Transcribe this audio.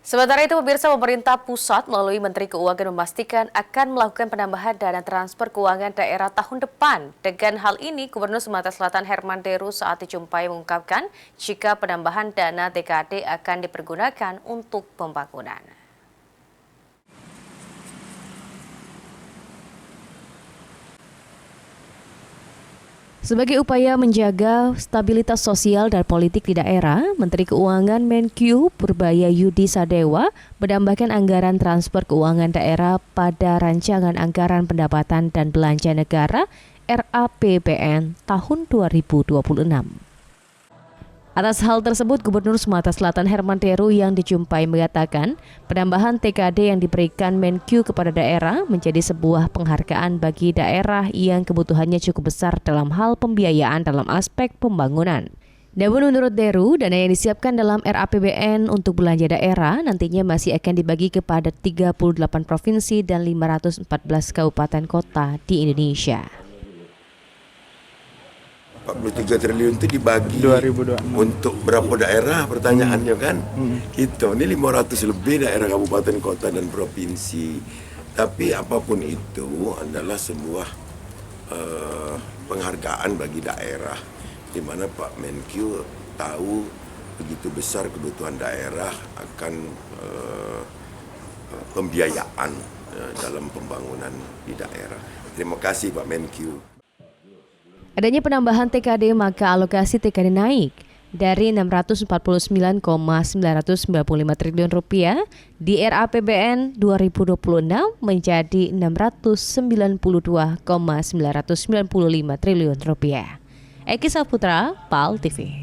Sementara itu, pemirsa, pemerintah pusat melalui Menteri Keuangan memastikan akan melakukan penambahan dana transfer keuangan daerah tahun depan. Dengan hal ini, Gubernur Sumatera Selatan Herman Deru saat dijumpai mengungkapkan jika penambahan dana TKD akan dipergunakan untuk pembangunan. Sebagai upaya menjaga stabilitas sosial dan politik di daerah, Menteri Keuangan Menkyu Purbaya Yudi Sadewa menambahkan anggaran transfer keuangan daerah pada Rancangan Anggaran Pendapatan dan Belanja Negara (RAPBN) tahun 2026. Atas hal tersebut, Gubernur Sumatera Selatan Herman Deru yang dijumpai mengatakan penambahan TKD yang diberikan Menkyu kepada daerah menjadi sebuah penghargaan bagi daerah yang kebutuhannya cukup besar dalam hal pembiayaan dalam aspek pembangunan. Namun menurut Deru, dana yang disiapkan dalam RAPBN untuk belanja daerah nantinya masih akan dibagi kepada 38 provinsi dan 514 kabupaten kota di Indonesia. 43 triliun itu dibagi 2002. Untuk berapa daerah pertanyaannya kan? Itu ini 500 lebih daerah kabupaten kota dan provinsi. Tapi apapun itu adalah sebuah penghargaan bagi daerah, di mana Pak Menkyu tahu begitu besar kebutuhan daerah akan pembiayaan dalam pembangunan di daerah. Terima kasih Pak Menkyu. Adanya penambahan TKD, maka alokasi TKD naik dari Rp649,995 triliun di RAPBN 2026 menjadi Rp692,995 triliun. Eki Saputra, PAL TV.